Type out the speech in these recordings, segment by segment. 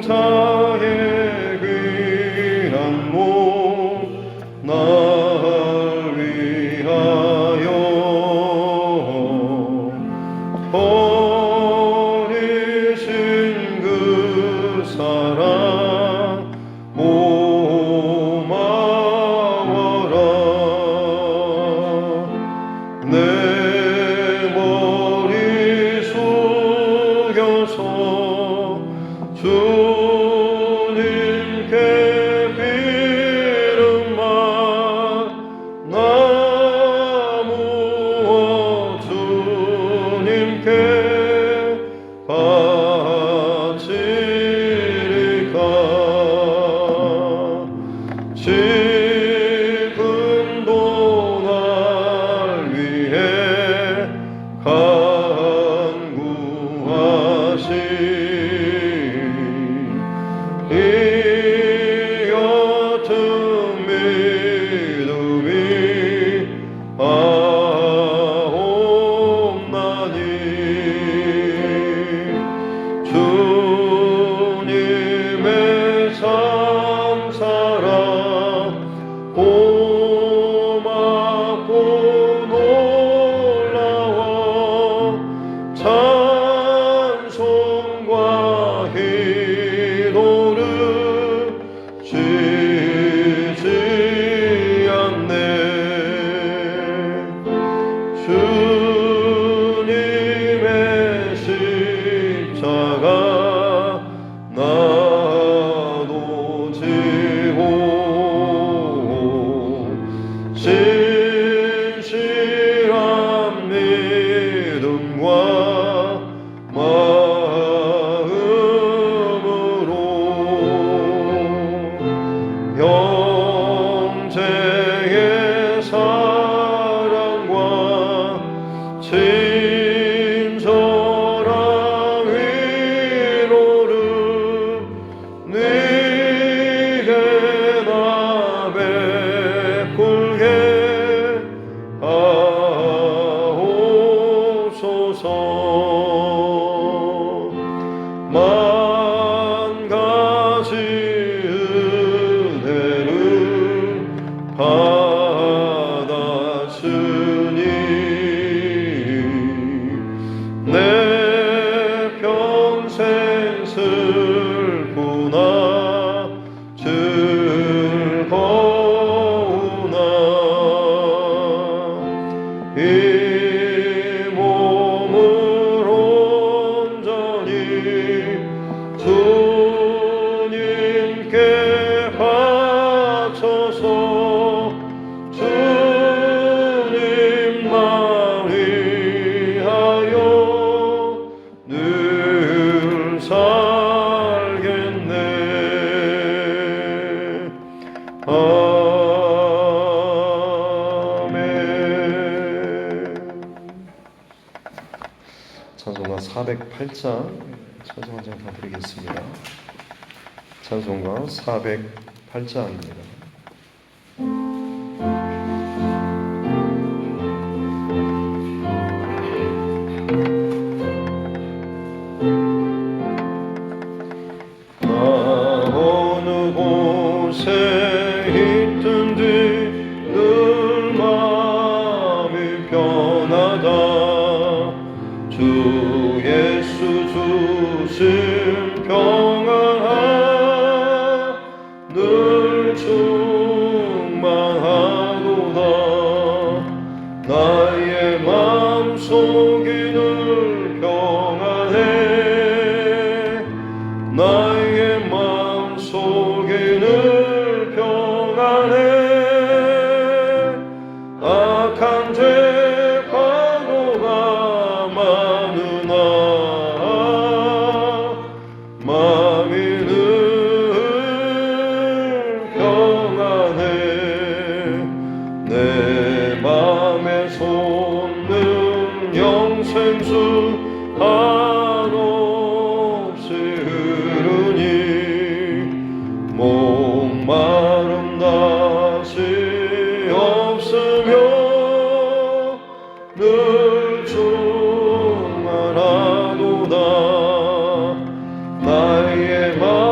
성자의 귀한 몸 날 위하여 버리신 그 사랑 고마워라. 내 머리 숙여서 주님께 비름만 나무어 주님께 바치리까. 지금도 날 위해 간구하신 이 같은 믿음이 없나니 주님의 참사랑 고맙고 놀라워 찬송과 기도를 쉬지 않네. 주님의 십자가 나도 지고 신실한 믿음과 마음으로 형제의 사랑과 친절한 위로를 네게 나 베풀게 하옵소서. 만 가지 은혜를 받았으니 내 평생 슬프나 즐거우나 이 몸을 온전히 주님께 바쳐서 주님만 위하여 늘 살겠네. 아멘. 찬송가 408장 찬송 한 장 더 드리겠습니다. 찬송가 408장입니다. 어느 곳에 있든지 늘 마음이 편하다. 주 예수 주신 평안하 늘 충만하도다. 나의 마음속이 늘 평안해. 나의 마음속이 늘 평안해. 악한 죄 과거가 많으나 마음이 늘 평안해. 내 맘에 솟는 영생수 한없이 흐르니 목마름 다시 없으며 늘 충만하도다. 나의 마음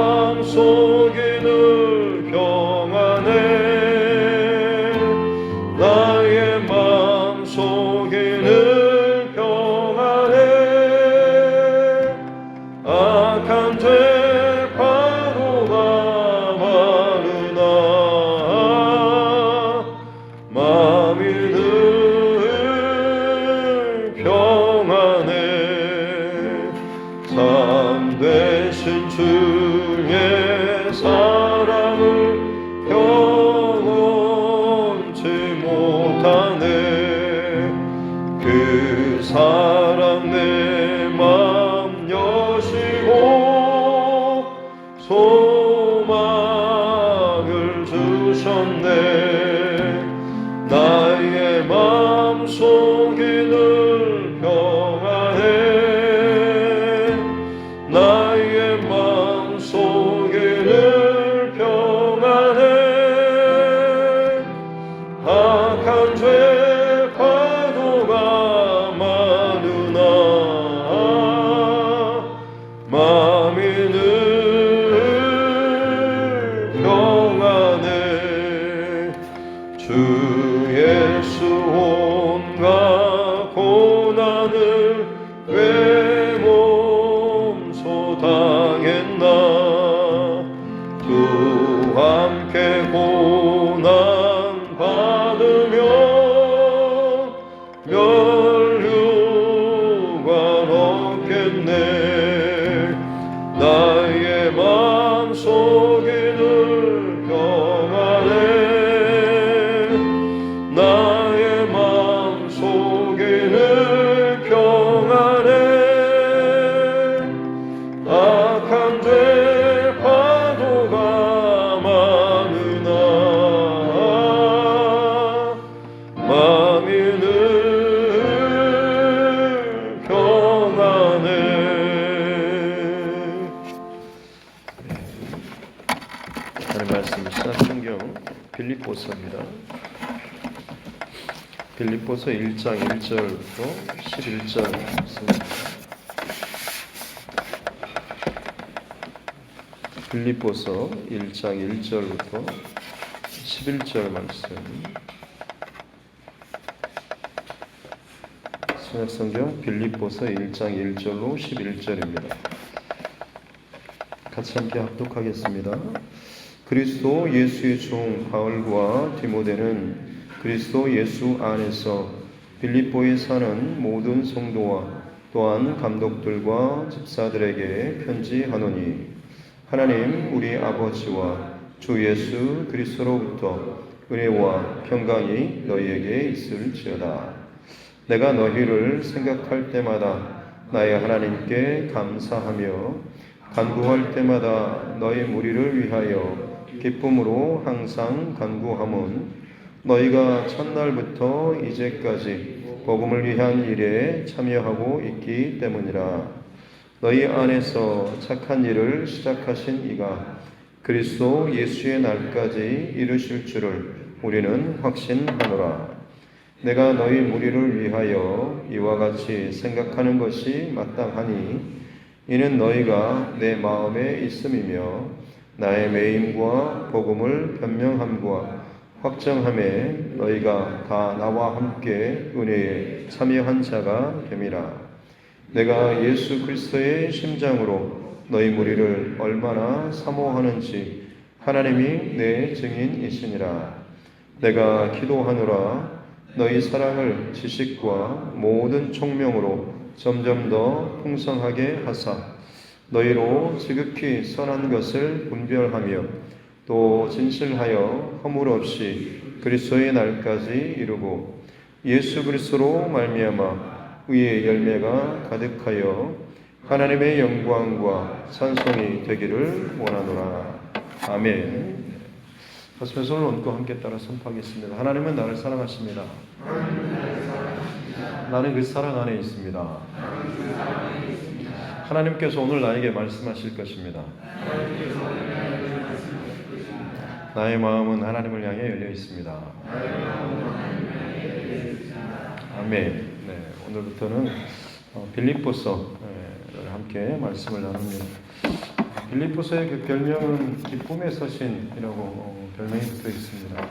주의 사랑을 경험치 못하네. 그 사랑 내 맘 여시고 소망을 주셨네. 나의 맘속이 늘 평안해. 나의 맘속이 늘 평안해. 악한 죄 파도가 많으나 마음이 늘 평안해. 주 예수 온갖 고난을 왜 몸소 당했나. 두 함께 고난 받으며 멸류관 얻겠네. 나의 마음속이 늘 평안해. 나의 마음속이 늘 평안해. 악한 죄 파도가 많으나 마음이 늘 평안해. 하나님 말씀 신약성경 빌립보서입니다. 빌립보서 1장 1절부터 11절 말씀입니다. 빌립보서 1장 1절부터 11절 말씀. 신약성경 빌립보서 1장 1절로 11절입니다. 같이 함께 합독하겠습니다. 그리스도 예수의 종 바울과 디모데는 그리스도 예수 안에서 빌립보에 사는 모든 성도와 또한 감독들과 집사들에게 편지하노니, 하나님 우리 아버지와 주 예수 그리스도로부터 은혜와 평강이 너희에게 있을지어다. 내가 너희를 생각할 때마다 나의 하나님께 감사하며 간구할 때마다 너희 무리를 위하여 기쁨으로 항상 간구함은 너희가 첫날부터 이제까지 복음을 위한 일에 참여하고 있기 때문이라. 너희 안에서 착한 일을 시작하신 이가 그리스도 예수의 날까지 이루실 줄을 우리는 확신하노라. 내가 너희 무리를 위하여 이와 같이 생각하는 것이 마땅하니 이는 너희가 내 마음에 있음이며 나의 매임과 복음을 변명함과 확정함에 너희가 다 나와 함께 은혜에 참여한 자가 됨이라. 내가 예수 그리스도의 심장으로 너희 무리를 얼마나 사모하는지 하나님이 내 증인이시니라. 내가 기도하노라. 너희 사랑을 지식과 모든 총명으로 점점 더 풍성하게 하사 너희로 지극히 선한 것을 분별하며 또 진실하여 허물 없이 그리스도의 날까지 이루고 예수 그리스도로 말미암아 의의 열매가 가득하여 하나님의 영광과 찬송이 되기를 원하노라. 아멘. 가슴에 손을 얹고 함께 따라 선포하겠습니다. 하나님은 나를 사랑하십니다. 나는 그 사랑 안에 있습니다. 하나님께서 오늘 나에게 말씀하실 것입니다. 나의 마음은 하나님을 향해 열려 있습니다. 아멘. 네, 오늘부터는 빌립보서를 함께 말씀을 나눕니다. 빌립보서의 그 별명은 기쁨의 서신이라고 별명이 붙어 있습니다.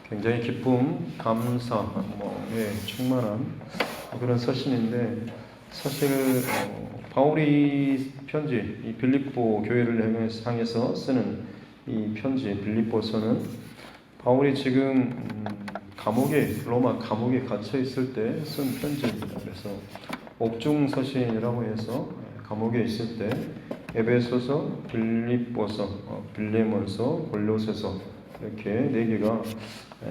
굉장히 기쁨, 감사, 충만한 그런 서신인데, 사실 바울이 편지, 이 빌립보 교회를 향해서 쓰는 이 편지 빌립보서는 바울이 지금 로마 감옥에 갇혀 있을 때 쓴 편지입니다. 그래서 옥중 서신이라고 해서 감옥에 있을 때 에베소서, 빌립보서, 빌레몬서, 골로새서 이렇게 네 개가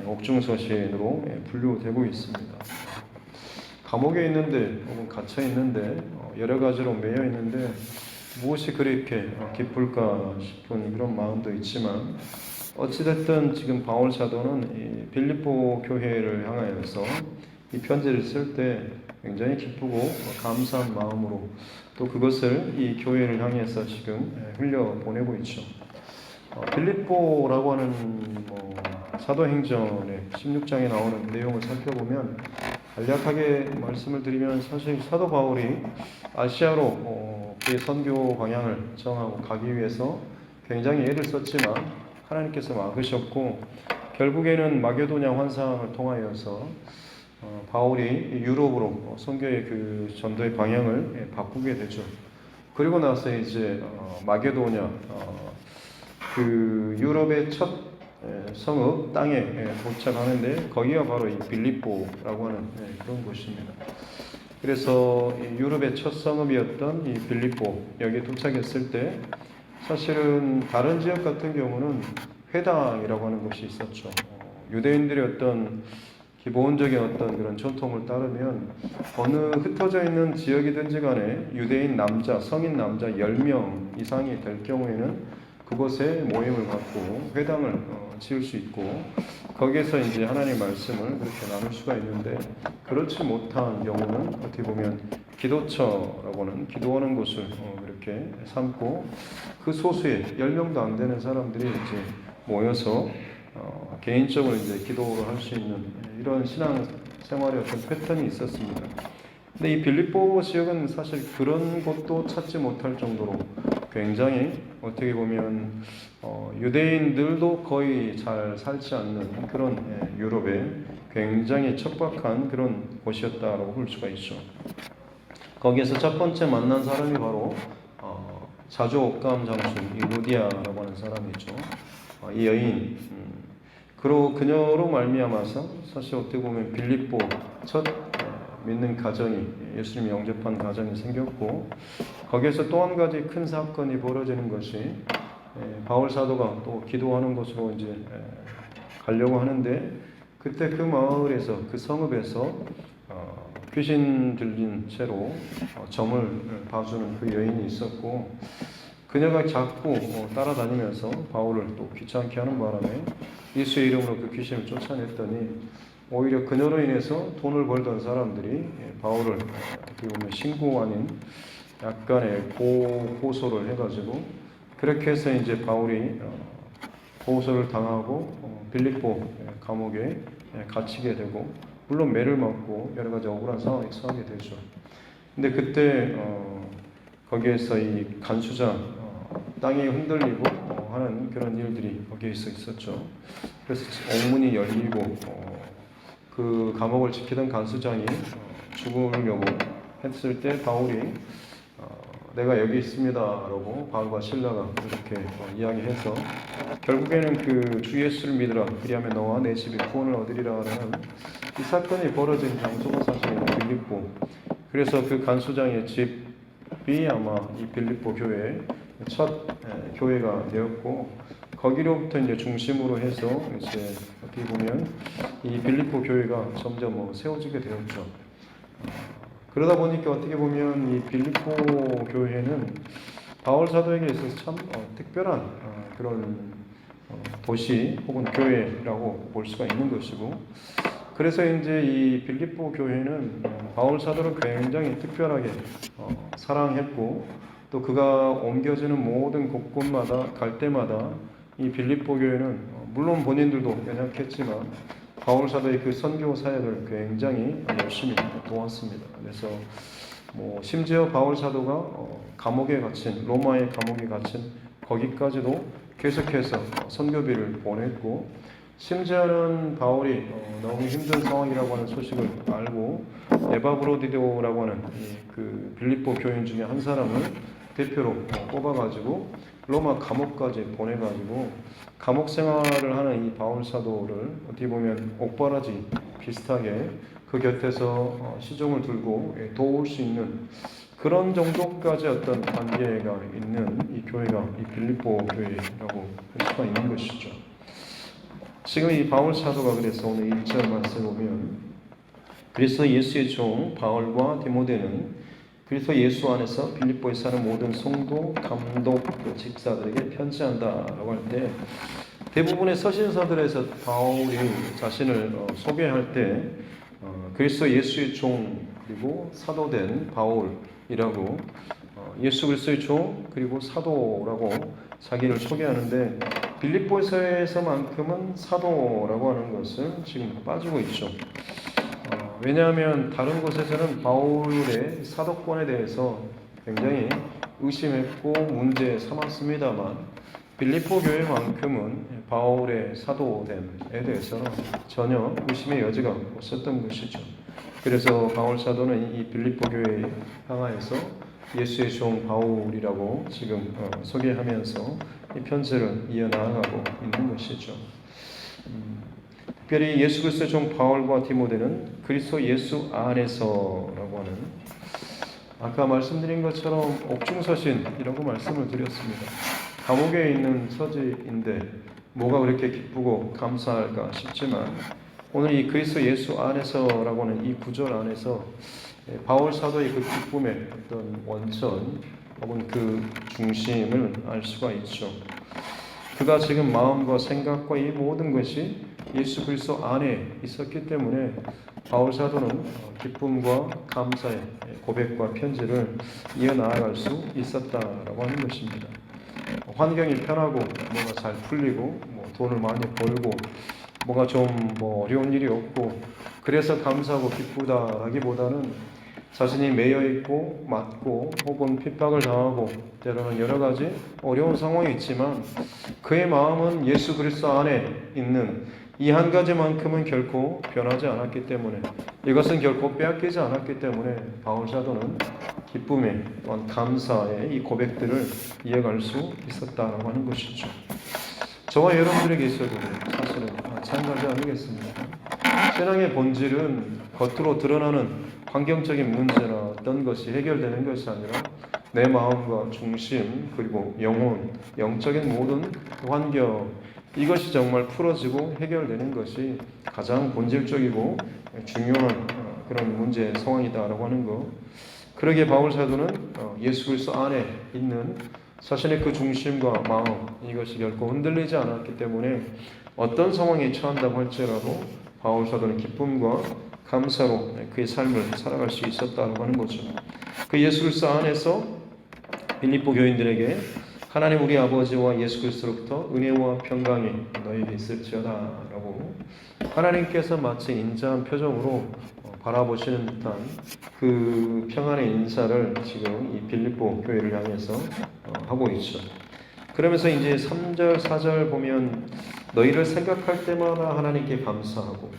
옥중서신으로 분류되고 있습니다. 감옥에 있는데 혹은 갇혀 있는데 여러 가지로 매여 있는데 무엇이 그렇게 기쁠까 싶은 그런 마음도 있지만 어찌됐든 지금 바울 사도는 이 빌립보 교회를 향하여서 이 편지를 쓸 때 굉장히 기쁘고 감사한 마음으로 또 그것을 이 교회를 향해서 지금 흘려 보내고 있죠. 빌립보라고 하는 사도행전의 16장에 나오는 내용을 살펴보면 간략하게 말씀을 드리면 사실 사도 바울이 아시아로 그의 선교 방향을 정하고 가기 위해서 굉장히 애를 썼지만 하나님께서 막으셨고 결국에는 마게도냐 환상을 통하여서 바울이 유럽으로 선교의 그 전도의 방향을 바꾸게 되죠. 그리고 나서 이제 마게도냐 그 유럽의 첫 성읍 땅에 도착하는데 거기가 바로 이 빌립보라고 하는 그런 곳입니다. 그래서 유럽의 첫 성읍이었던 이 빌립보 여기에 도착했을 때 사실은 다른 지역 같은 경우는 회당이라고 하는 곳이 있었죠. 유대인들의 어떤 기본적인 어떤 그런 전통을 따르면 어느 흩어져 있는 지역이든지 간에 유대인 남자, 성인 남자 10명 이상이 될 경우에는 그곳에 모임을 갖고 회당을 지을 수 있고 거기에서 이제 하나님의 말씀을 그렇게 나눌 수가 있는데 그렇지 못한 경우는 어떻게 보면 기도처라고 하는 기도하는 곳을 그렇게 삼고 그 소수의 10명도 안 되는 사람들이 이제 모여서 개인적으로 이제 기도를 할 수 있는 이런 신앙 생활의 어떤 패턴이 있었습니다. 근데 이 빌립보 지역은 사실 그런 곳도 찾지 못할 정도로 굉장히 어떻게 보면 유대인들도 거의 잘 살지 않는 그런 유럽의 굉장히 척박한 그런 곳이었다라고 볼 수가 있죠. 거기에서 첫 번째 만난 사람이 바로 자주 옥감 장수 이 루디아라고 하는 사람이죠. 이 여인 그리고 그녀로 말미암아서 사실 어떻게 보면 빌립보 첫 믿는 가정이 예수님 영접한 가정이 생겼고 거기에서 또 한 가지 큰 사건이 벌어지는 것이 바울 사도가 또 기도하는 곳으로 이제 가려고 하는데 그때 그 마을에서 그 성읍에서 귀신 들린 채로 점을 봐주는 그 여인이 있었고 그녀가 자꾸 따라다니면서 바울을 또 귀찮게 하는 바람에 예수의 이름으로 그 귀신을 쫓아냈더니 오히려 그녀로 인해서 돈을 벌던 사람들이 바울을 어떻게 보면 신고 아닌 약간의 고소를 해가지고 그렇게 해서 이제 바울이 고소를 당하고 빌립보 감옥에 갇히게 되고 물론 매를 맞고 여러 가지 억울한 상황에 처하게 되죠. 근데 그때 거기에서 이 간수장 땅이 흔들리고 하는 그런 일들이 거기에서 있었죠. 그래서 옥문이 열리고 그 감옥을 지키던 간수장이 죽으려고 했을 때 바울이 내가 여기 있습니다 라고 바울과 실라가 이렇게 이야기해서 결국에는 그 주 예수를 믿으라 그리하면 너와 내 집이 구원을 얻으리라 라는 이 사건이 벌어진 장소가 사실 빌립보. 그래서 그 간수장의 집이 아마 이 빌립보 교회의 첫 교회가 되었고 거기로부터 이제 중심으로 해서 이제 어떻게 보면 이 빌립보 교회가 점점 세워지게 되었죠. 그러다 보니까 어떻게 보면 이 빌립보 교회는 바울 사도에게 있어서 참 특별한 그런 도시 혹은 교회라고 볼 수가 있는 것이고 그래서 이제 이 빌립보 교회는 바울 사도를 굉장히 특별하게 사랑했고 또 그가 옮겨지는 모든 곳곳마다 갈 때마다 이 빌립보 교회는 물론 본인들도 연약했지만 바울 사도의 그 선교 사역을 굉장히 열심히 도왔습니다. 그래서 심지어 바울 사도가 감옥에 갇힌 로마의 감옥에 갇힌 거기까지도 계속해서 선교비를 보냈고 심지어는 바울이 너무 힘든 상황이라고 하는 소식을 알고 에바브로디도라고 하는 그 빌립보 교인 중에 한 사람을 대표로 뽑아가지고 로마 감옥까지 보내가지고 감옥 생활을 하는 이 바울 사도를 어떻게 보면 옥바라지 비슷하게 그 곁에서 시종을 들고 도울 수 있는 그런 정도까지 어떤 관계가 있는 이 교회가 이 빌립보 교회라고 할 수가 있는 것이죠. 지금 이 바울 사도가 그래서 오늘 1절 말씀 보면 그리스도 예수의 종 바울과 디모데는 그리스도 예수 안에서 빌립보에 사는 모든 성도 감독 집사들에게 편지한다라고 할 때 대부분의 서신서들에서 바울이 자신을 소개할 때 그리스도 예수의 종 그리고 사도된 바울이라고 예수 그리스도의 종 그리고 사도라고 자기를 소개하는데 빌립보에서만큼은 사도라고 하는 것을 지금 빠지고 있죠. 왜냐하면 다른 곳에서는 바울의 사도권에 대해서 굉장히 의심했고 문제 삼았습니다만 빌립보 교회만큼은 바울의 사도됨에 대해서는 전혀 의심의 여지가 없었던 것이죠. 그래서 바울 사도는 이 빌립보 교회에 향하여서 예수의 종 바울이라고 지금 소개하면서 이 편지를 이어나가고 있는 것이죠. 특별히 예수 그리스도의 종 바울과 디모데는 그리스도 예수 안에서라고 하는 아까 말씀드린 것처럼 옥중서신이라고 말씀을 드렸습니다. 감옥에 있는 서지인데 뭐가 그렇게 기쁘고 감사할까 싶지만 오늘 이 그리스도 예수 안에서라고 하는 이 구절 안에서 바울 사도의 그 기쁨의 어떤 원천 혹은 그 중심을 알 수가 있죠. 그가 지금 마음과 생각과 이 모든 것이 예수 그리스도 안에 있었기 때문에 바울 사도는 기쁨과 감사의 고백과 편지를 이어나갈 수 있었다라고 하는 것입니다. 환경이 편하고 뭐가 잘 풀리고 돈을 많이 벌고 뭐가 좀 어려운 일이 없고 그래서 감사하고 기쁘다라기보다는 자신이 매여 있고 맞고 혹은 핍박을 당하고 때로는 여러 가지 어려운 상황이 있지만 그의 마음은 예수 그리스도 안에 있는 이 한 가지만큼은 결코 변하지 않았기 때문에 이것은 결코 빼앗기지 않았기 때문에 바울 사도는 기쁨의 또한 감사의 이 고백들을 이어갈 수 있었다라고 하는 것이죠. 저와 여러분들에게 있어도 사실은 마찬가지 아니겠습니까? 신앙의 본질은 겉으로 드러나는 환경적인 문제나 어떤 것이 해결되는 것이 아니라 내 마음과 중심 그리고 영혼, 영적인 모든 환경 이것이 정말 풀어지고 해결되는 것이 가장 본질적이고 중요한 그런 문제 상황이다라고 하는 것. 그러기에 바울 사도는 예수 그리스도 안에 있는 자신의 그 중심과 마음 이것이 결코 흔들리지 않았기 때문에 어떤 상황에 처한다고 할지라도 바울 사도는 기쁨과 감사로 그의 삶을 살아갈 수 있었다고 하는 거죠. 그 예수 그리스도 안에서 빌립보 교인들에게 하나님 우리 아버지와 예수 그리스도로부터 은혜와 평강이 너희에게 있을지어다라고 하나님께서 마치 인자한 표정으로 바라보시는 듯한 그 평안의 인사를 지금 이 빌립보 교회를 향해서 하고 있죠. 그러면서 이제 3절, 4절 보면 너희를 생각할 때마다 하나님께 감사하고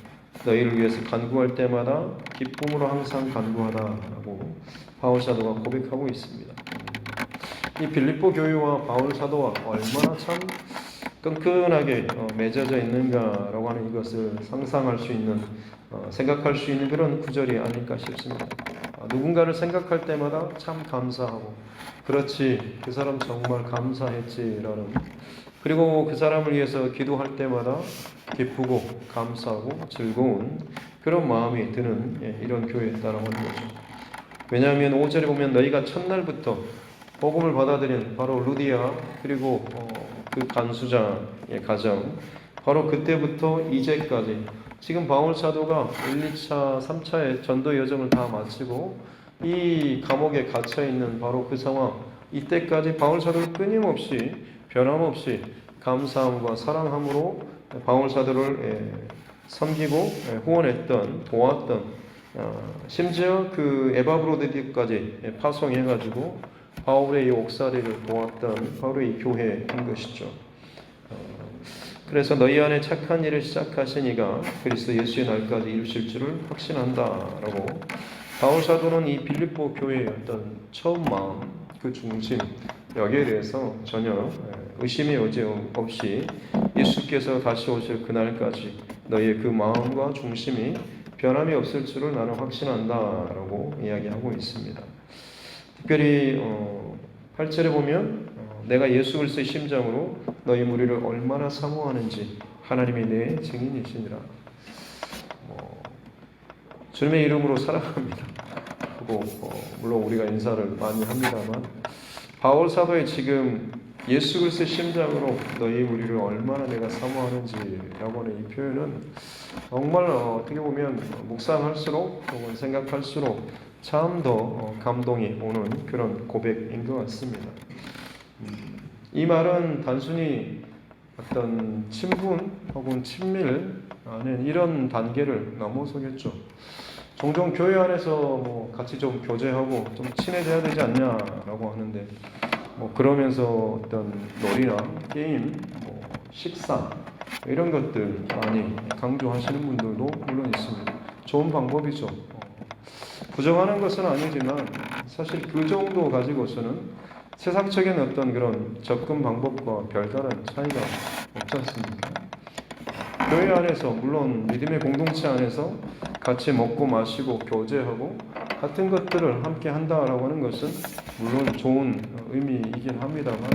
너희를 위해서 간구할 때마다 기쁨으로 항상 간구하다라고 바울 사도가 고백하고 있습니다. 이 빌립보 교회와 바울 사도와 얼마나 참 끈끈하게 맺어져 있는가라고 하는 이것을 상상할 수 있는 생각할 수 있는 그런 구절이 아닐까 싶습니다. 누군가를 생각할 때마다 참 감사하고 그렇지 그 사람 정말 감사했지라는 그리고 그 사람을 위해서 기도할 때마다 기쁘고 감사하고 즐거운 그런 마음이 드는 이런 교회였다라고 하는 거죠. 왜냐하면 5절에 보면 너희가 첫날부터 복음을 받아들인 바로 루디아 그리고 그 간수장의 가정 바로 그때부터 이제까지 지금 바울 사도가 1, 2차, 3차의 전도 여정을 다 마치고 이 감옥에 갇혀있는 바로 그 상황 이때까지 바울 사도를 끊임없이 변함없이 감사함과 사랑함으로 바울 사도를 섬기고 후원했던 도왔던 심지어 그 에바브로드까지 파송해가지고 바울의 이 옥살이를 도왔던 바로 이 교회인 것이죠. 그래서 너희 안에 착한 일을 시작하신 이가 그리스도 예수의 날까지 이루실 줄을 확신한다라고 바울 사도는 이 빌립보 교회의 어떤 처음 마음 그 중심 여기에 대해서 전혀 의심의 여지 없이 예수께서 다시 오실 그날까지 너희의 그 마음과 중심이 변함이 없을 줄을 나는 확신한다라고 이야기하고 있습니다. 특별히 8절에 보면 내가 예수 그리스도의 심장으로 너희 무리를 얼마나 사모하는지 하나님이 내 증인이시니라. 주님의 이름으로 사랑합니다. 그리고 물론 우리가 인사를 많이 합니다만 바울 사도의 지금 예수 그리스도의 심장으로 너희 무리를 얼마나 내가 사모하는지라고 하는 이 표현은 정말 어떻게 보면 묵상할수록 혹은 생각할수록 참 더 감동이 오는 그런 고백인 것 같습니다. 이 말은 단순히 어떤 친분 혹은 친밀 아닌 이런 단계를 넘어서겠죠. 종종 교회 안에서 같이 좀 교제하고 좀 친해져야 되지 않냐라고 하는데 그러면서 어떤 놀이나 게임, 식사 이런 것들 많이 강조하시는 분들도 물론 있습니다. 좋은 방법이죠. 부정하는 것은 아니지만 사실 그 정도 가지고서는 세상적인 어떤 그런 접근 방법과 별다른 차이가 없지 않습니까? 교회 안에서 물론 믿음의 공동체 안에서 같이 먹고 마시고 교제하고 같은 것들을 함께 한다라고 하는 것은 물론 좋은 의미이긴 합니다만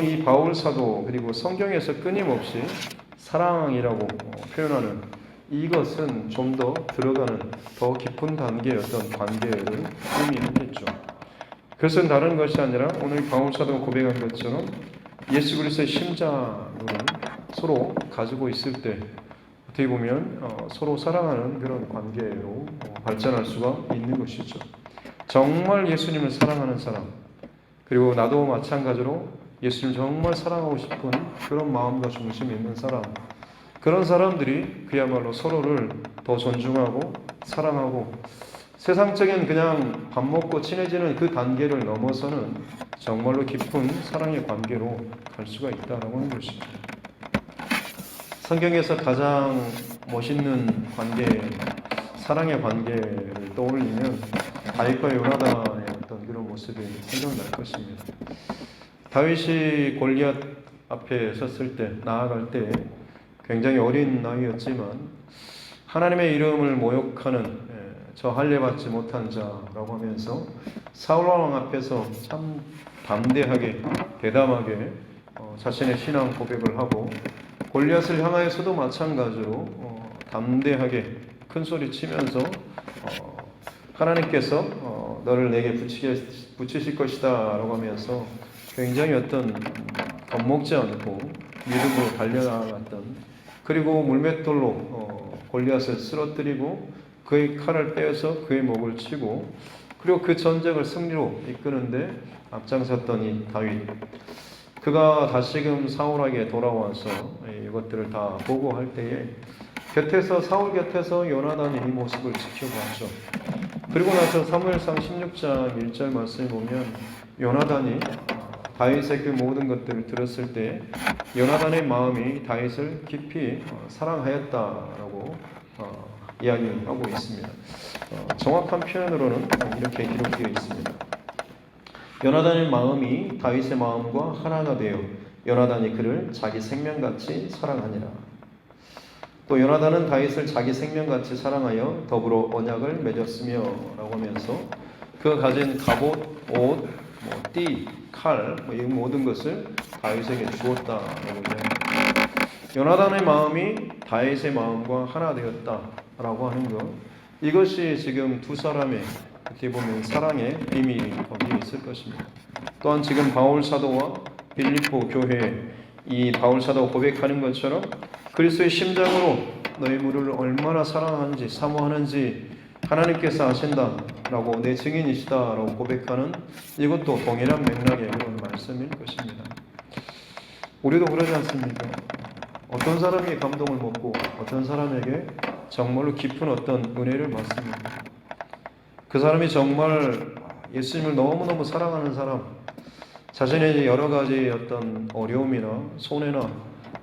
이 바울 사도 그리고 성경에서 끊임없이 사랑이라고 표현하는 이것은 좀 더 들어가는 더 깊은 단계의 어떤 관계를 의미하겠죠. 그것은 다른 것이 아니라 오늘 바울 사도가 고백한 것처럼 예수 그리스도의 심장을 서로 가지고 있을 때 어떻게 보면 서로 사랑하는 그런 관계로 발전할 수가 있는 것이죠. 정말 예수님을 사랑하는 사람, 그리고 나도 마찬가지로 예수님을 정말 사랑하고 싶은 그런 마음과 중심이 있는 사람, 그런 사람들이 그야말로 서로를 더 존중하고 사랑하고 세상적인 그냥 밥 먹고 친해지는 그 단계를 넘어서는 정말로 깊은 사랑의 관계로 갈 수가 있다라고 하는 것이죠. 성경에서 가장 멋있는 관계, 사랑의 관계를 떠올리면 다윗과 요나단의 어떤 그런 모습이 생각날 것입니다. 다윗이 골리앗 앞에 섰을 때, 나아갈 때 굉장히 어린 나이였지만 하나님의 이름을 모욕하는 저 할례받지 못한 자라고 하면서 사울 왕 앞에서 참 담대하게 대담하게 자신의 신앙 고백을 하고 골리앗을 향하여서도 마찬가지로 담대하게 큰 소리 치면서 하나님께서 너를 내게 붙이실 것이다 라고 하면서 굉장히 어떤 겁먹지 않고 믿음으로 달려나갔던, 그리고 물맷돌로 골리앗을 쓰러뜨리고 그의 칼을 빼어서 그의 목을 치고 그리고 그 전쟁을 승리로 이끄는데 앞장섰던 이 다윗, 그가 다시금 사울에게 돌아와서 이것들을 다 보고할 때에 사울 곁에서 요나단이 이 모습을 지켜봤죠. 그리고 나서 사무엘상 16장 1절 말씀을 보면 요나단이 다윗의 그 모든 것들을 들었을 때 요나단의 마음이 다윗을 깊이 사랑하였다라고 이야기하고 있습니다. 정확한 표현으로는 이렇게 기록되어 있습니다. 요나단의 마음이 다윗의 마음과 하나가 되어 요나단이 그를 자기 생명같이 사랑하니라. 또 요나단은 다윗을 자기 생명같이 사랑하여 더불어 언약을 맺었으며 라고 하면서 그가 가진 갑옷, 옷, 띠, 칼, 이 모든 것을 다윗에게 주었다라고 이야기합니다. 요나단의 마음이 다윗의 마음과 하나 되었다라고 하는 것, 이것이 지금 두 사람의 어떻게 보면 사랑의 비밀이 거기에 있을 것입니다. 또한 지금 바울 사도와 빌립보 교회에 이 바울 사도가 고백하는 것처럼 그리스도의 심장으로 너희 무리를 얼마나 사랑하는지 사모하는지 하나님께서 아신다라고 내 증인이시다라고 고백하는 이것도 동일한 맥락의 그런 말씀일 것입니다. 우리도 그러지 않습니까? 어떤 사람이 감동을 먹고 어떤 사람에게 정말로 깊은 어떤 은혜를 받습니다. 그 사람이 정말 예수님을 너무너무 사랑하는 사람, 자신의 여러 가지 어떤 어려움이나 손해나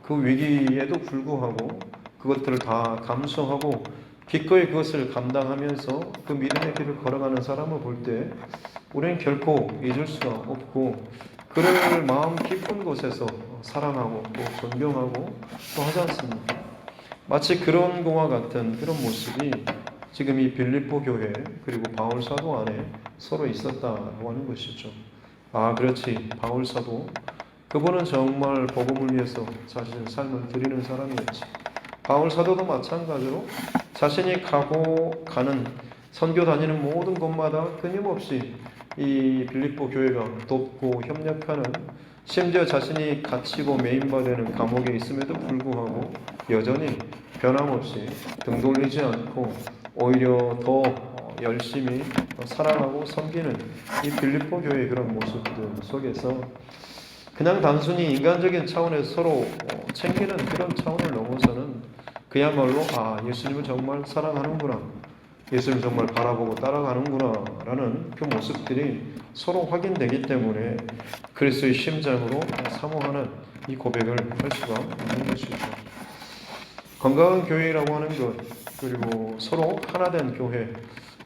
그 위기에도 불구하고 그것들을 다 감수하고 기꺼이 그것을 감당하면서 그 믿음의 길을 걸어가는 사람을 볼 때 우리는 결코 잊을 수가 없고 그를 마음 깊은 곳에서 사랑하고 또 존경하고 또 하지 않습니까? 마치 그런 것과 같은 그런 모습이 지금 이 빌립보 교회 그리고 바울 사도 안에 서로 있었다고 하는 것이죠. 아, 그렇지. 바울 사도 그분은 정말 복음을 위해서 자신의 삶을 드리는 사람이었지. 바울 사도도 마찬가지로 자신이 가는 선교 다니는 모든 곳마다 끊임없이 이 빌립보 교회가 돕고 협력하는, 심지어 자신이 갇히고 매인받는 감옥에 있음에도 불구하고 여전히 변함없이 등 돌리지 않고 오히려 더 열심히 사랑하고 섬기는 이 빌립보 교회의 그런 모습들 속에서 그냥 단순히 인간적인 차원에서 서로 챙기는 그런 차원을 넘어서는 그야말로 예수님을 정말 사랑하는구나, 예수님을 정말 바라보고 따라가는구나 라는 그 모습들이 서로 확인되기 때문에 그리스도의 심장으로 사모하는 이 고백을 할 수가 있는 것이죠. 건강한 교회라고 하는 것, 그리고 서로 하나된 교회,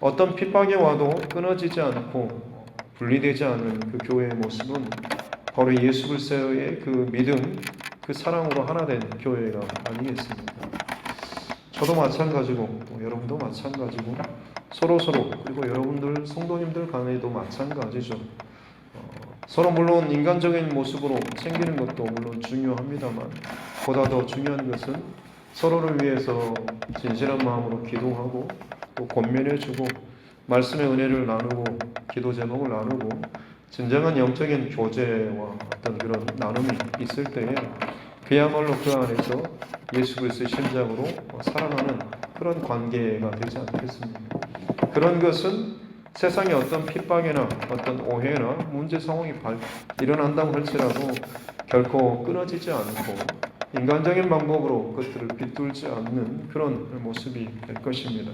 어떤 핍박이 와도 끊어지지 않고 분리되지 않는 그 교회의 모습은 바로 예수 그리스도의 그 믿음, 그 사랑으로 하나된 교회가 아니겠습니까? 저도 마찬가지고 또 여러분도 마찬가지고 서로 그리고 여러분들 성도님들 간에도 마찬가지죠. 서로 물론 인간적인 모습으로 챙기는 것도 물론 중요합니다만 보다 더 중요한 것은 서로를 위해서 진실한 마음으로 기도하고 또 권면해주고 말씀의 은혜를 나누고 기도 제목을 나누고 진정한 영적인 교제와 어떤 그런 나눔이 있을 때에 그야말로 그 안에서 예수 그리스도의 심장으로 사랑하는 그런 관계가 되지 않겠습니까? 그런 것은 세상에 어떤 핍박이나 어떤 오해나 문제 상황이 일어난다고 할지라도 결코 끊어지지 않고 인간적인 방법으로 그것들을 비뚤지 않는 그런 모습이 될 것입니다.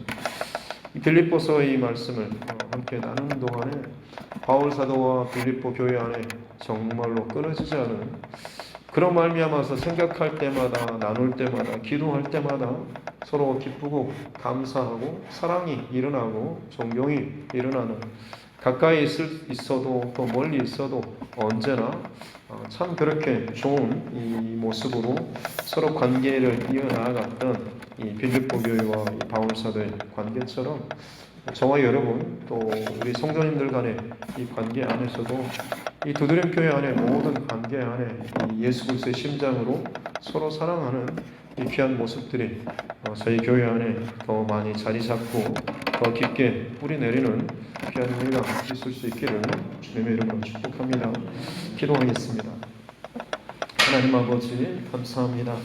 이 빌립보서의 이 말씀을 함께 나누는 동안에 바울 사도와 빌립보 교회 안에 정말로 끊어지지 않은, 그런 말미암아서 생각할 때마다, 나눌 때마다, 기도할 때마다 서로 기쁘고 감사하고 사랑이 일어나고 존경이 일어나는, 가까이 있어도 또 멀리 있어도 언제나 참 그렇게 좋은 이 모습으로 서로 관계를 이어나갔던 이 빌립보 교회와 이 바울 사도의 관계처럼 저와 여러분 또 우리 성도님들 간의 이 관계 안에서도 이 두드림 교회 안에 모든 관계 안에 이 예수 그리스도의 심장으로 서로 사랑하는 이 귀한 모습들이 저희 교회 안에 더 많이 자리 잡고 더 깊게 뿌리 내리는 귀한 은혜가 있을 수 있기를 주님의 이름으로 축복합니다. 기도하겠습니다. 하나님 아버지 감사합니다.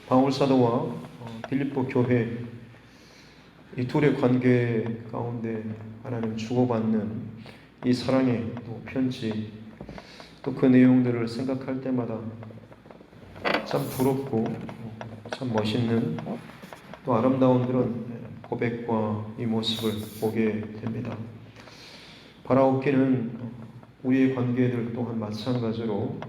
바울 사도와 빌립보 교회 이 둘의 관계 가운데 하나님 주고받는 이 사랑의 또 편지, 또 그 내용들을 생각할 때마다 참 부럽고 참 멋있는 또 아름다운 그런 고백과 이 모습을 보게 됩니다. 바라옵기는 우리의 관계들 또한 마찬가지로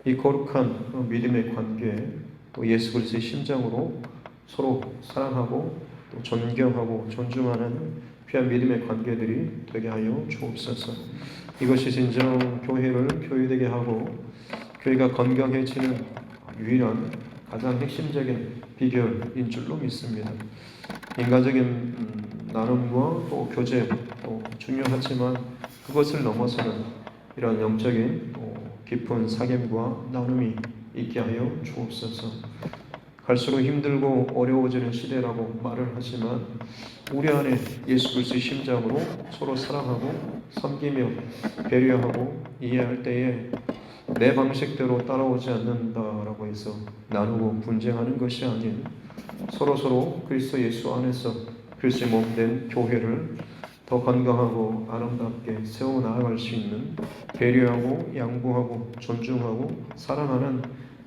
이 거룩한 믿음의 관계, 또 예수 그리스도의 심장으로 서로 사랑하고 또 존경하고 존중하는 귀한 믿음의 관계들이 되게 하여 주옵소서. 이것이 진정 교회를 교회되게 하고 교회가 건강해지는 유일한 가장 핵심적인 비결인 줄로 믿습니다. 인간적인 나눔과 또 교제 또 중요하지만 그것을 넘어서는 이런 영적인 또 깊은 사귐과 나눔이 있게 하여 주옵소서. 갈수록 힘들고 어려워지는 시대라고 말을 하지만 우리 안에 예수 그리스도의 심장으로 서로 사랑하고 섬기며 배려하고 이해할 때에 내 방식대로 따라오지 않는다라고 해서 나누고 분쟁하는 것이 아닌 서로 그리스도 예수 안에서 그리스도의 몸된 교회를 더 건강하고 아름답게 세워나갈 수 있는 배려하고 양보하고 존중하고 사랑하는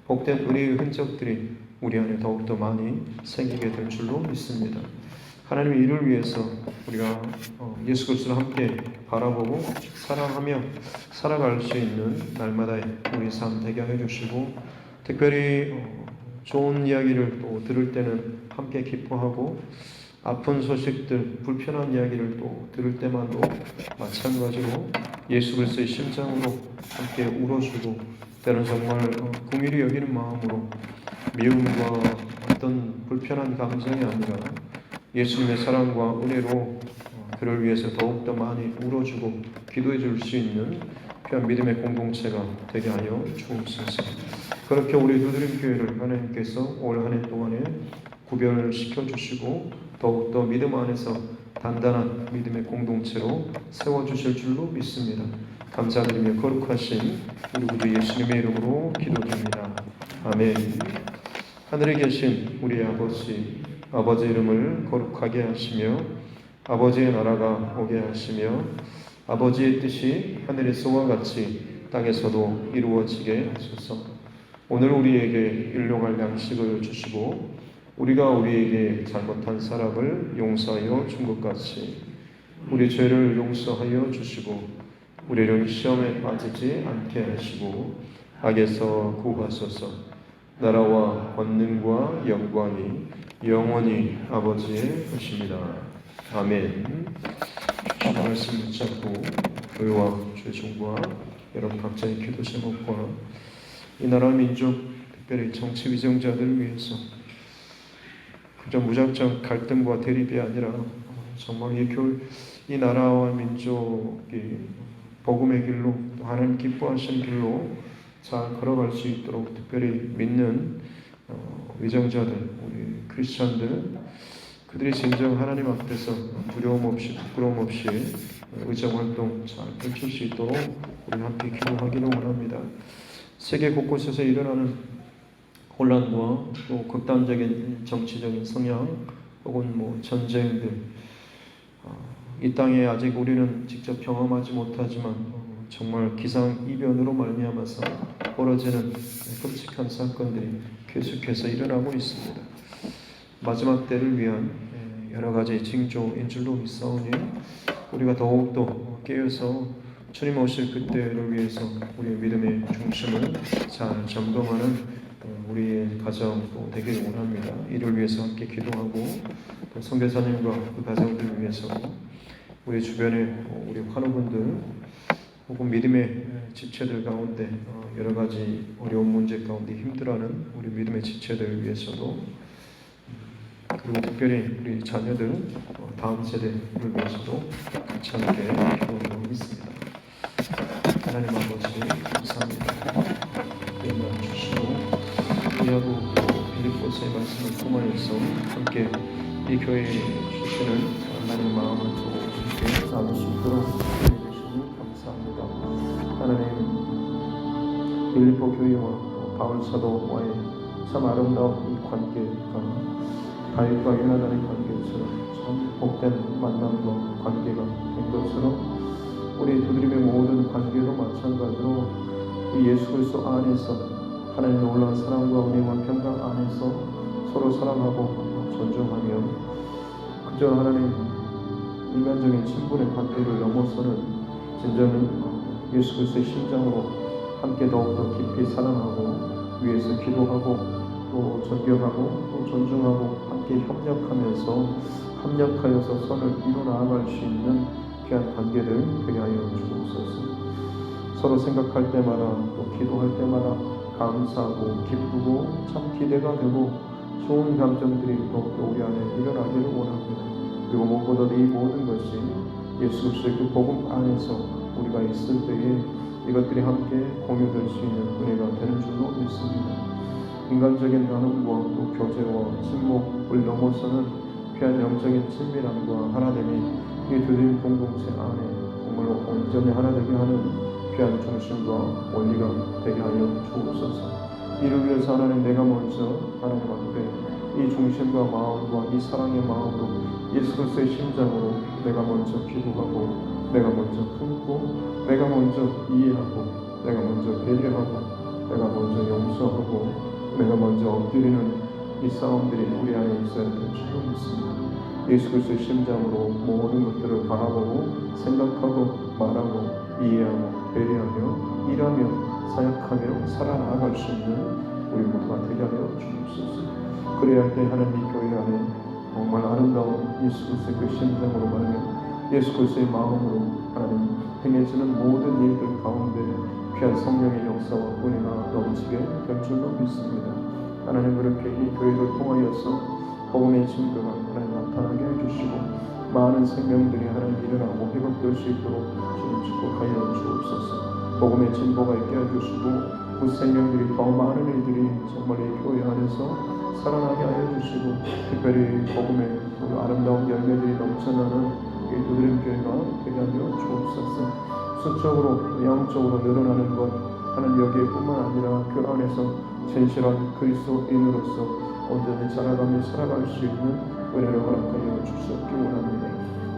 복된 은혜의 흔적들이 우리 안에 더욱더 많이 생기게 될 줄로 믿습니다. 하나님의 일을 위해서 우리가 예수 그리스도를 함께 바라보고 사랑하며 살아갈 수 있는 날마다의 우리 삶 되게 하여 주시고, 특별히 좋은 이야기를 또 들을 때는 함께 기뻐하고 아픈 소식들, 불편한 이야기를 또 들을 때만도 마찬가지로 예수 그리스도의 심장으로 함께 울어주고, 때는 정말 긍휼히 여기는 마음으로 미움과 어떤 불편한 감정이 아니라 예수님의 사랑과 은혜로 그를 위해서 더욱더 많이 울어주고 기도해 줄 수 있는 귀한 믿음의 공동체가 되게 하여 주옵소서. 그렇게 우리 두드림 교회를 하나님께서 올 한 해 동안에 구별을 시켜주시고 더욱더 믿음 안에서 단단한 믿음의 공동체로 세워주실 줄로 믿습니다. 감사드리며 거룩하신 우리 구주 예수님의 이름으로 기도드립니다. 아멘. 하늘에 계신 우리 아버지 이름을 거룩하게 하시며 아버지의 나라가 오게 하시며 아버지의 뜻이 하늘에서와 같이 땅에서도 이루어지게 하소서. 오늘 우리에게 일용할 양식을 주시고 우리가 우리에게 잘못한 사람을 용서하여 준 것 같이 우리 죄를 용서하여 주시고 우리를 시험에 빠지지 않게 하시고 악에서 구하소서. 나라와 권능과 영광이 영원히 아버지의 것입니다. 아멘. 주의 말씀 붙잡고 교회와 주의 종과 여러분 각자의 기도 제목과 이 나라 민족 특별히 정치 위정자들을 위해서 그저 무작정 갈등과 대립이 아니라 정말 이 나라와 민족이 복음의 길로 또 하나님 기뻐하시는 길로 잘 걸어갈 수 있도록 특별히 믿는 위정자들, 우리 크리스천들 그들이 진정 하나님 앞에서 두려움 없이 부끄러움 없이 의정 활동 잘 펼칠 수 있도록 우리 함께 기도하기를 원합니다. 세계 곳곳에서 일어나는 혼란과 또 극단적인 정치적인 성향 혹은 전쟁들 이 땅에 아직 우리는 직접 경험하지 못하지만 정말 기상이변으로 말미암아서 벌어지는 끔찍한 사건들이 계속해서 일어나고 있습니다. 마지막 때를 위한 여러 가지 징조인 줄로 믿사오니 우리가 더욱더 깨어서 주님 오실 그때를 위해서 우리의 믿음의 중심을 잘 점검하는 우리의 가정도 되기를 원합니다. 이를 위해서 함께 기도하고 또 선교사님과 그 가정들을 위해서 우리 주변의 우리 환우분들 혹은 믿음의 지체들 가운데 여러 가지 어려운 문제 가운데 힘들어하는 우리 믿음의 지체들을 위해서도 그리고 특별히 우리 자녀들 다음 세대를 위해서도 같이 함께 기도하고 있습니다. 하나님 아버지 감사합니다. 은혜 주시고 우리하고 빌립보서의 말씀을 통하여서 함께 이 교회에 주시는 하나님의 마음을 또 함께 나눌 수 있도록 해주시니 감사합니다. 하나님 빌립보 교회와 바울 사도와의 참 아름다운 이 관계가 다윗과 요나단의 관계처럼 참 복된 만남과 관계가 된 것처럼 우리 두드림의 모든 관계도 마찬가지로 이 예수 그리스도 안에서 하나님의 놀라운 사랑과 은혜와 평강 안에서 서로 사랑하고 존중하며 그저 하나님 인간적인 친분의 관계를 넘어서는 진정한 예수 그리스도의 심장으로 함께 더욱더 깊이 사랑하고 위에서 기도하고 또 존경하고 또 존중하고 함께 협력하여서 선을 이루어나갈 수 있는 귀한 관계들 되게 하여 주옵소서. 서로 생각할 때마다 또 기도할 때마다 감사하고 기쁘고 참 기대가 되고 좋은 감정들이 더욱더 우리 안에 일어나기를 원합니다. 그리고 무엇보다도 이 모든 것이 예수 그리스도의 그 복음 안에서 우리가 있을 때에 이것들이 함께 공유될 수 있는 은혜가 되는 줄로 믿습니다. 인간적인 나눔과 또 교제와 친목을 넘어서는 귀한 영적인 친밀함과 하나됨이 이 두드림 공동체 안에 정말로 온전히 하나 되게 하는 귀한 중심과 원리가 되게 하여 주옵소서. 이를 위해서 하나님 내가 먼저 하나님 앞에 이 중심과 마음과 이 사랑의 마음으로 예수 그리스도의 심장으로 내가 먼저 기도하고 내가 먼저 품고 내가 먼저 이해하고 내가 먼저 배려하고 내가 먼저 용서하고 내가 먼저 엎드리는 이 싸움들이 우리 안에 있어야 될 줄로 믿습니다. 예수 그리스도의 심장으로 모든 것들을 바라보고 생각하고 말하고 이해하고 배려하며 일하며 사역하며 살아나갈 수 있는 우리 모두가 되게 하여 주옵소서. 그래야 할 때 하나님 이 교회 안에 정말 아름다운 예수 그리스도의 그 심장으로 말하며 예수 그리스도의 마음으로 하나님 행해지는 모든 일들 가운데 귀한 성령의 역사와 은혜가 넘치게 될 줄로 믿습니다. 하나님 그렇게 이 교회를 통하여서 복음의 증거가 하나님 나타나게 해주시고 많은 생명들이 하나님 일어나고 회복될 수 있도록 주님 축복하여 주옵소서. 복음의 진보가 있게 해주시고 그 생명들이 더 많은 이들이 정말 이 교회 안에서 살아나게 하여 주시고 특별히 복음의 그 아름다운 열매들이 넘쳐나는 이 두드림교회가 되게 하여 주옵소서. 수적으로 영적으로 늘어나는 것 하는 여기에뿐만 아니라 그 안에서 진실한 그리스도인으로서 온전히 자라가며 살아갈 수 있는 은혜를 허락하여 주시옵기 원합니다.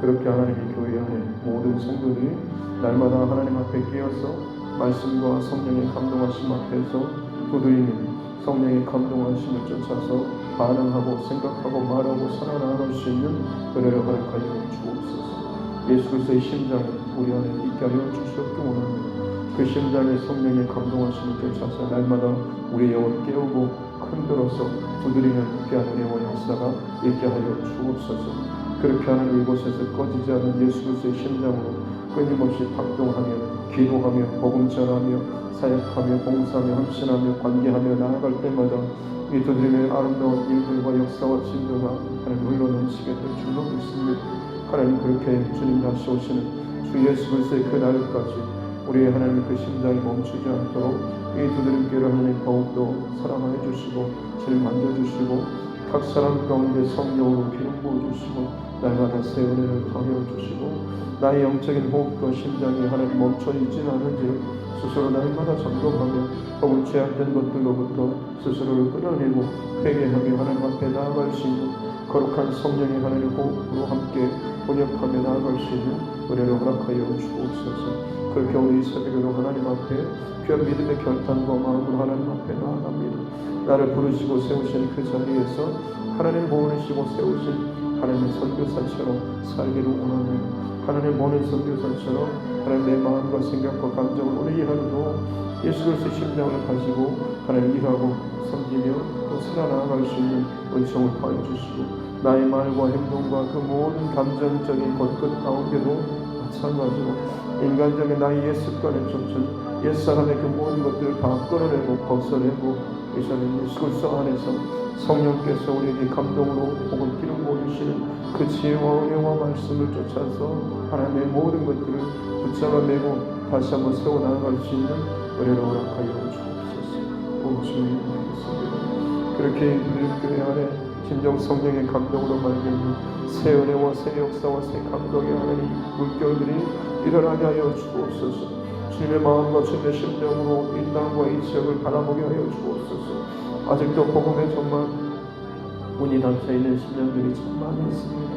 그렇게 하나님의 교회 안에 모든 성도들이 날마다 하나님 앞에 끼어서 말씀과 성령의 감동하심 앞에서 두드리는 성령의 감동하심을 쫓아서 반응하고 생각하고 말하고 살아나갈 수 있는 은혜를 허락하여 주옵소서. 예수 그리스도의 심장을 우리 안에 있게 하여 주시옵기 원합니다. 그 심장의 성령의 감동하심을 쫓아서 날마다 우리의 영을 깨우고 흔들어서 두드리는 귀한 은혜와 역사가 있게 하여 주옵소서. 그렇게 하는 이곳에서 꺼지지 않는 예수 그리스도의 심장으로 끊임없이 박동하며 기도하며 복음 전하며 사역하며 봉사하며 헌신하며 관계하며 나아갈 때마다 이 두드림의 아름다운 일들과 역사와 진도가 하나님 흘러넘치게 될 줄로 믿습니다. 하나님 그렇게 주님 다시 오시는 주 예수 그리스도의 그 날까지 우리의 하나님의 그 심장이 멈추지 않도록 이 두드림교회를 하나님 더욱더 사랑하여 주시고 주님 만져주시고 각 사람 가운데 성령으로 기름 부어주시고 날마다 새 은혜를 더하여 주시고 나의 영적인 호흡과 심장이 하나님 멈춰 있지는 않은지 스스로 날마다 점검하며 혹은 죄악된 것들로부터 스스로를 끊어내고 회개하며 하나님 앞에 나아갈 수 있는 거룩한 성령의 하나님 호흡으로 함께 번역하며 나아갈 수 있는 은혜를 허락하여 주옵소서. 그렇게 우리 새벽에도 하나님 앞에 귀한 믿음의 결단과 마음으로 하나님 앞에 나아갑니다. 나를 부르시고 세우신 그 자리에서 하나님 보내시고 세우신 하나님의 선교사처럼 살기를 원하며 하나님 보낸 선교사처럼 하나님 내 마음과 생각과 감정을 오늘 이 하루도 예수 그리스도의 심장을 가지고 하나님 일하고 섬기며 또 살아나갈 수 있는 은총을 더해 주시고 나의 말과 행동과 그 모든 감정적인 것끝 가운데도 마찬가지로 인간적인 나의 옛 습관에 쫓은 옛사람의 그 모든 것들을 다 끌어내고 벗어내고 이제는 예수 그리스도 안에서 성령께서 우리에게 감동으로 혹은 기름 부어주시는 그 지혜와 은혜와 말씀을 쫓아서 하나님의 모든 것들을 붙잡아내고 다시 한번 세워나갈 수 있는 은혜를 허락하여 주옵소서. 오 주님 믿습니다. 그렇게 우리 교회 안에 진정 성령의 감동으로 말미암아 새 은혜와 새 역사와 새 감동의 하나님 물결들이 일어나게 하여 주옵소서. 주님의 마음과 주님의 심령으로 이 땅과 이 지역을 바라보게 하여 주옵소서. 아직도 복음에 정말 문이 닫혀 있는 심령들이 참 많이 있습니다.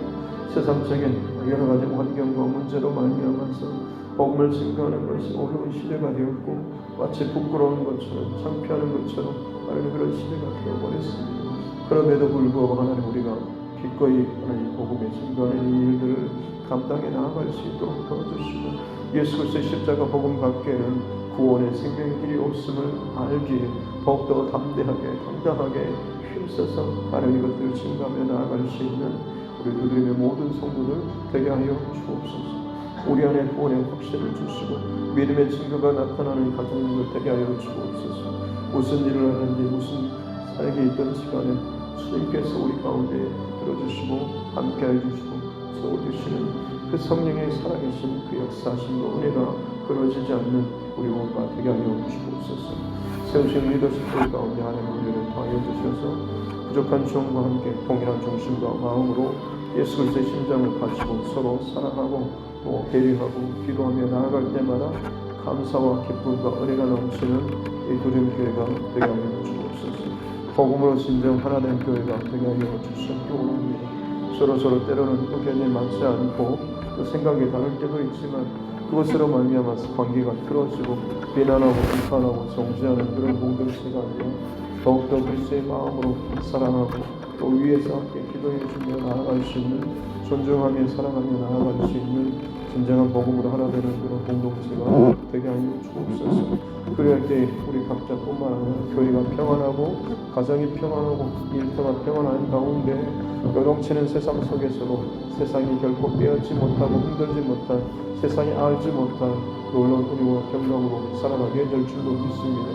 세상적인 여러 가지 환경과 문제로 말미암아서 복음을 증거하는 것이 어려운 시대가 되었고 마치 부끄러운 것처럼 창피하는 것처럼 하나님 그런 시대가 되어버렸습니다. 그럼에도 불구하고 하나님 우리가 기꺼이 하나님 복음에 증거하는 이 일들을 감당해 나아갈 수 있도록 도와주시고 예수 그리스도의 십자가 복음 밖에는 구원의 생명의 길이 없음을 알기에 더욱더 담대하게 당당하게 힘써서 하나님 이것들을 증거하며 나아갈 수 있는 우리 두드림의 모든 성도들 되게 하여 주옵소서. 우리 안에 구원의 확신을 주시고 믿음의 증거가 나타나는 가정들 되게 하여 주옵소서. 무슨 일을 하는지 무슨 살게 있던 시간에 주님께서 우리 가운데 들어주시고 함께해 주시고 세워주시는 그 성령의 살아계신 그 역사하심과 은혜가 끊어지지 않는 우리 모두가 되게 하여 주옵소서. 세우신 리더십들 가운데 하나님 우리를 더하여 주셔서 부족한 주원과 함께 동일한 중심과 마음으로 예수 그리스도의 심장을 가지고 서로 사랑하고 또 배려하고 기도하며 나아갈 때마다 감사와 기쁨과 은혜가 넘치는 이 두림교회가 되게 하여 주옵소서. 복음으로 진정 하나된 교회가 되게 하여 주시옵기 원합니다. 서로 때로는 의견이 맞지 않고 또 생각이 다를 때도 있지만 그것으로 말미암아서 관계가 틀어지고 비난하고 비판하고 정죄하는 그런 공동체가 아니라 더욱더 그리스도의 마음으로 사랑하고 또 위에서 함께 기도해주며 나아갈 수 있는 존중하며 사랑하며 나아갈 수 있는 진정한 복음으로 하나 되는 그런 공동체가 되게 하여 주옵소서. 그럴 때 우리 각자뿐만 아니라 교회가 평안하고 가정이 평안하고 일터가 평안한 가운데 요동치는 세상 속에서도 세상이 결코 빼앗지 못하고 흔들지 못한 세상이 알지 못한 놀라운 은혜와 경험으로 살아가게 될 줄로 믿습니다.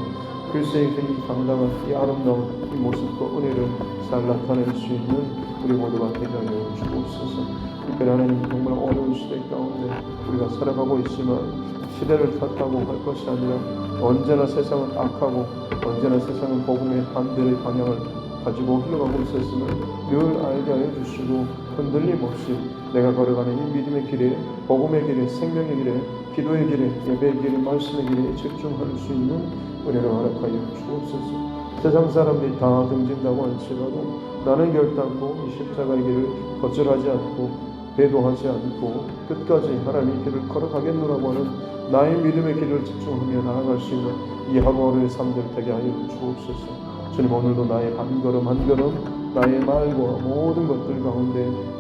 글쎄에서 이 당당한 이 아름다운 이 모습과 은혜를 잘 나타낼 수 있는 우리 모두가 되게 하여 주옵소서. 특별한 정말 어려운 시대 가운데 우리가 살아가고 있지만 시대를 탓하고 할 것이 아니라 언제나 세상은 악하고 언제나 세상은 복음의 반대의 방향을 가지고 흘러가고 있었음을 늘 알게 하여 주시고 흔들림 없이 내가 걸어가는 이 믿음의 길에 복음의 길에 생명의 길에 기도의 길에 예배의 길에 말씀의 길에 집중할 수 있는 은혜를 허락하여 주옵소서. 세상 사람들이 다 등진다고 할지라도 나는 결단코 이 십자가의 길을 거절하지 않고 배도하지 않고 끝까지 하나님의 길을 걸어가겠노라고 하는 나의 믿음의 길을 집중하며 나아갈 수 있는 이 하루하루의 삶들 되게 하여 주옵소서. 주님, 오늘도 나의 한 걸음 한 걸음 나의 말과 모든 것들 가운데